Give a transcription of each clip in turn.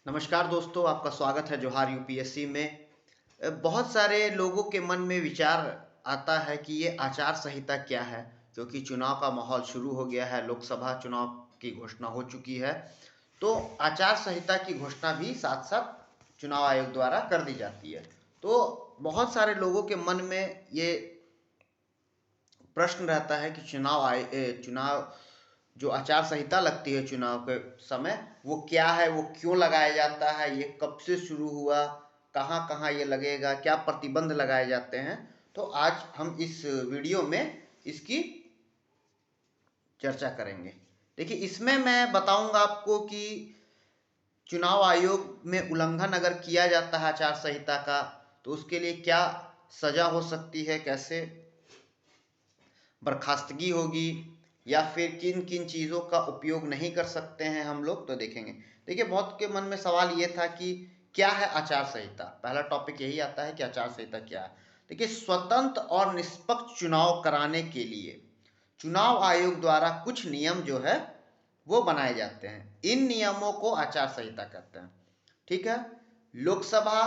नमस्कार दोस्तों, आपका स्वागत है जोहार यूपीएससी में। बहुत सारे लोगों के मन में विचार आता है कि ये आचार संहिता क्या है, क्योंकि चुनाव का माहौल शुरू हो गया है, लोकसभा चुनाव की घोषणा हो चुकी है। तो आचार संहिता की घोषणा भी साथ साथ चुनाव आयोग द्वारा कर दी जाती है। तो बहुत सारे लोगों के मन में ये प्रश्न रहता है कि चुनाव जो आचार संहिता लगती है चुनाव के समय, वो क्या है, वो क्यों लगाया जाता है, ये कब से शुरू हुआ, कहाँ कहाँ ये लगेगा, क्या प्रतिबंध लगाए जाते हैं। तो आज हम इस वीडियो में इसकी चर्चा करेंगे। देखिए, इसमें मैं बताऊंगा आपको कि चुनाव आयोग में उल्लंघन अगर किया जाता है आचार संहिता का, तो उसके लिए क्या सजा हो सकती है, कैसे बर्खास्तगी होगी, या फिर किन किन चीज़ों का उपयोग नहीं कर सकते हैं हम लोग, तो देखेंगे। देखिए, बहुत के मन में सवाल ये था कि क्या है आचार संहिता। पहला टॉपिक यही आता है कि आचार संहिता क्या है। देखिए, स्वतंत्र और निष्पक्ष चुनाव कराने के लिए चुनाव आयोग द्वारा कुछ नियम जो है वो बनाए जाते हैं। इन नियमों को आचार संहिता कहते हैं। ठीक है। लोकसभा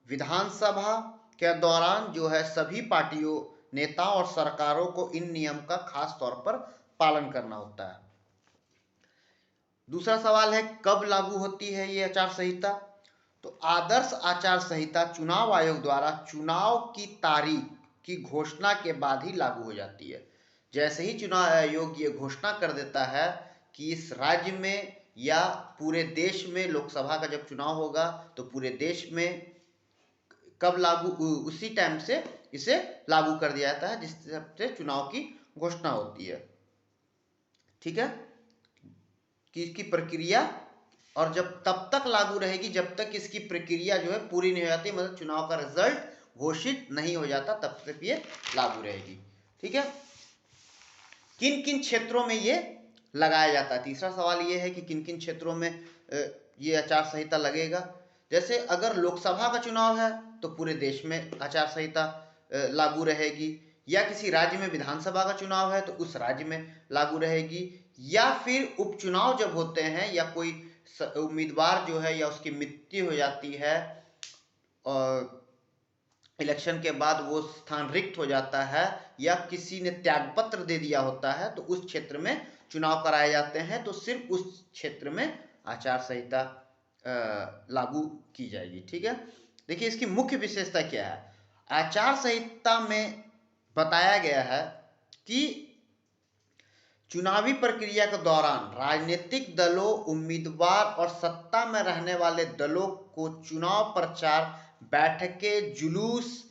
विधानसभा के दौरान जो है सभी पार्टियों, नेताओं और सरकारों को इन नियम का खास तौर पर पालन करना होता है। दूसरा सवाल है, कब लागू होती है ये आचार संहिता। तो आदर्श आचार संहिता चुनाव आयोग द्वारा चुनाव की तारीख की घोषणा के बाद ही लागू हो जाती है। जैसे ही चुनाव आयोग ये घोषणा कर देता है कि इस राज्य में या पूरे देश में लोकसभा का जब चुनाव होगा, तो पूरे देश में कब लागू, उसी टाइम से इसे लागू कर दिया जाता है जिससे चुनाव की घोषणा होती है। ठीक है। कि इसकी प्रक्रिया, और जब तब तक लागू रहेगी जब तक इसकी प्रक्रिया जो है पूरी नहीं हो जाती, मतलब चुनाव का रिजल्ट घोषित नहीं हो जाता, तब तक ये लागू रहेगी। ठीक है। किन किन क्षेत्रों में ये लगाया जाता है। तीसरा सवाल ये है कि किन किन क्षेत्रों में ये आचार संहिता लगेगा। जैसे अगर लोकसभा का चुनाव है तो पूरे देश में आचार संहिता लागू रहेगी, या किसी राज्य में विधानसभा का चुनाव है तो उस राज्य में लागू रहेगी, या फिर उपचुनाव जब होते हैं या कोई उम्मीदवार जो है या उसकी मृत्यु हो जाती है और इलेक्शन के बाद वो स्थान रिक्त हो जाता है, या किसी ने त्यागपत्र दे दिया होता है, तो उस क्षेत्र में चुनाव कराए जाते हैं। तो सिर्फ उस क्षेत्र में आचार संहिता लागू की जाएगी। ठीक है। देखिए, इसकी मुख्य विशेषता क्या है। आचार संहिता में बताया गया है कि चुनावी प्रक्रिया के दौरान राजनीतिक दलों, उम्मीदवार और सत्ता में रहने वाले दलों को चुनाव प्रचार, बैठकें, जुलूस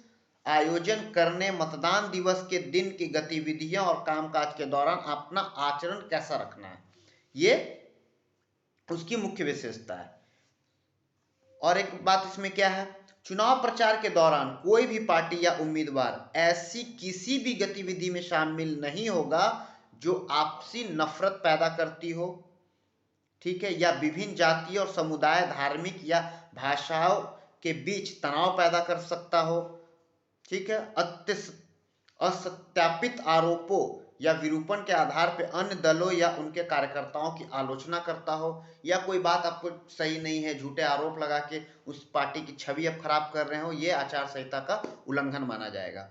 आयोजन करने, मतदान दिवस के दिन की गतिविधियां और कामकाज के दौरान अपना आचरण कैसा रखना है, ये उसकी मुख्य विशेषता है। और एक बात इसमें क्या है, चुनाव प्रचार के दौरान कोई भी पार्टी या उम्मीदवार ऐसी किसी भी गतिविधि में शामिल नहीं होगा जो आपसी नफरत पैदा करती हो, ठीक है, या विभिन्न जातीय और समुदाय, धार्मिक या भाषाओं के बीच तनाव पैदा कर सकता हो। ठीक है। असत्यापित आरोपों या विरूपण के आधार पर अन्य दलों या उनके कार्यकर्ताओं की आलोचना करता हो, या कोई बात आपको सही नहीं है, झूठे आरोप लगा के उस पार्टी की छवि आप खराब कर रहे हो, ये आचार संहिता का उल्लंघन माना जाएगा।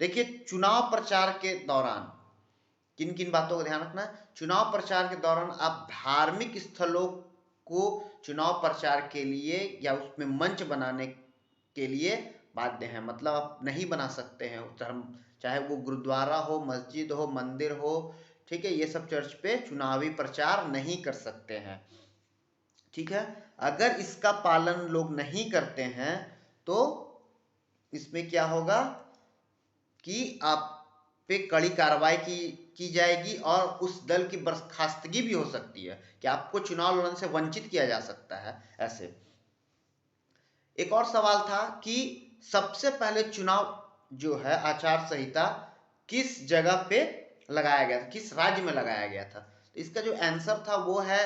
देखिए, चुनाव प्रचार के दौरान किन किन बातों का ध्यान रखना है। चुनाव प्रचार के दौरान आप धार्मिक स्थलों को चुनाव प्रचार के लिए या उसमें मंच बनाने के लिए बाध्य हैं, मतलब आप नहीं बना सकते हैं धर्म, चाहे वो गुरुद्वारा हो, मस्जिद हो, मंदिर हो। ठीक है। ये सब चर्च पे चुनावी प्रचार नहीं कर सकते हैं। ठीक है। अगर इसका पालन लोग नहीं करते हैं तो इसमें क्या होगा कि आप पे कड़ी कार्रवाई की जाएगी, और उस दल की बर्खास्तगी भी हो सकती है, कि आपको चुनाव लड़ने से वंचित किया जा सकता है। ऐसे एक और सवाल था कि सबसे पहले चुनाव जो है आचार संहिता किस जगह पे लगाया गया था, किस राज्य में लगाया गया था। तो इसका जो आंसर था वो है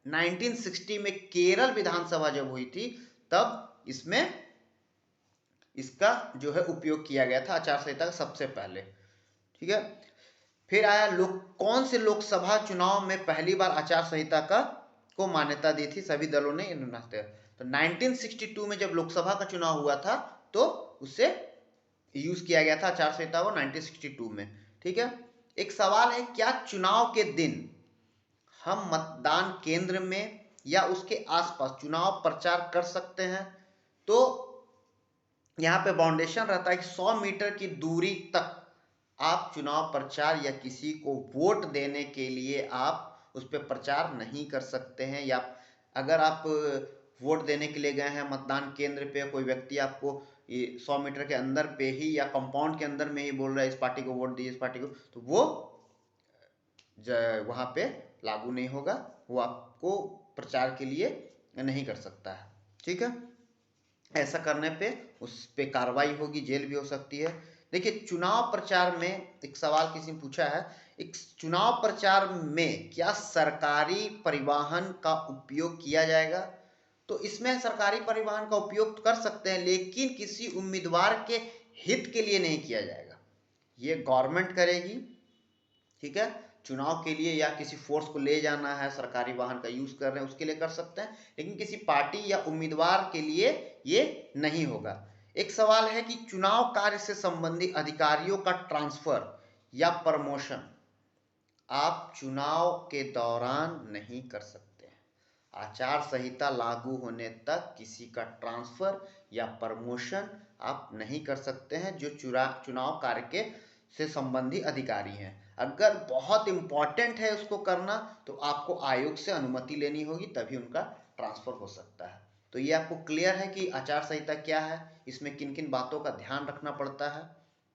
1960 में केरल विधानसभा जब हुई थी, तब इसमें इसका जो है उपयोग किया गया था आचार संहिता का सबसे पहले। ठीक है। फिर आया कौन से लोकसभा चुनाव में पहली बार आचार संहिता का को मान्यता दी थी, सभी दलों ने तो 1962 में जब लोकसभा का चुनाव हुआ था तो उससे यूज किया गया था आचार संहिता को 1962 में। ठीक है, एक सवाल है, क्या चुनाव के दिन हम मतदान केंद्र में या उसके आसपास चुनाव प्रचार कर सकते हैं? तो यहाँ पे बाउंडेशन रहता है कि 100 मीटर की दूरी तक आप चुनाव प्रचार या किसी को वोट देने के लिए आप उस पर प्रचार नहीं कर सकते हैं। या अगर आप वोट देने के लिए गए हैं मतदान केंद्र पे, कोई व्यक्ति आपको 100 मीटर के अंदर पे ही या कंपाउंड के अंदर में ही बोल रहा है इस पार्टी को वोट दीजिए, इस पार्टी को, तो वो वहां पे लागू नहीं होगा, वो आपको प्रचार के लिए नहीं कर सकता है। ठीक है, ऐसा करने पे उस पे कार्रवाई होगी, जेल भी हो सकती है। देखिए, चुनाव प्रचार में एक सवाल किसी ने पूछा है, एक चुनाव प्रचार में क्या सरकारी परिवहन का उपयोग किया जाएगा? तो इसमें सरकारी परिवहन का उपयोग कर सकते हैं, लेकिन किसी उम्मीदवार के हित के लिए नहीं किया जाएगा, ये गवर्नमेंट करेगी। ठीक है, चुनाव के लिए या किसी फोर्स को ले जाना है, सरकारी वाहन का यूज कर रहे हैं, उसके लिए कर सकते हैं, लेकिन किसी पार्टी या उम्मीदवार के लिए ये नहीं होगा। एक सवाल है कि चुनाव कार्य से संबंधित अधिकारियों का ट्रांसफर या प्रमोशन आप चुनाव के दौरान नहीं कर सकते हैं। आचार संहिता लागू होने तक किसी का ट्रांसफर या प्रमोशन आप नहीं कर सकते हैं जो चुनाव कार्य के से संबंधी अधिकारी हैं। अगर बहुत इंपॉर्टेंट है उसको करना तो आपको आयोग से अनुमति लेनी होगी, तभी उनका ट्रांसफर हो सकता है। तो ये आपको क्लियर है कि आचार संहिता क्या है, इसमें किन किन बातों का ध्यान रखना पड़ता है।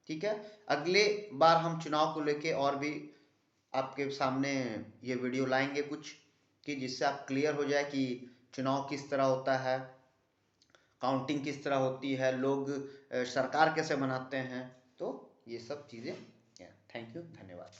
ठीक है, अगले बार हम चुनाव को लेके और भी आपके सामने ये वीडियो लाएंगे कुछ, कि जिससे आप क्लियर हो जाए कि चुनाव किस तरह होता है, काउंटिंग किस तरह होती है, लोग सरकार कैसे बनाते हैं, तो ये सब चीज़ें। थैंक यू, धन्यवाद।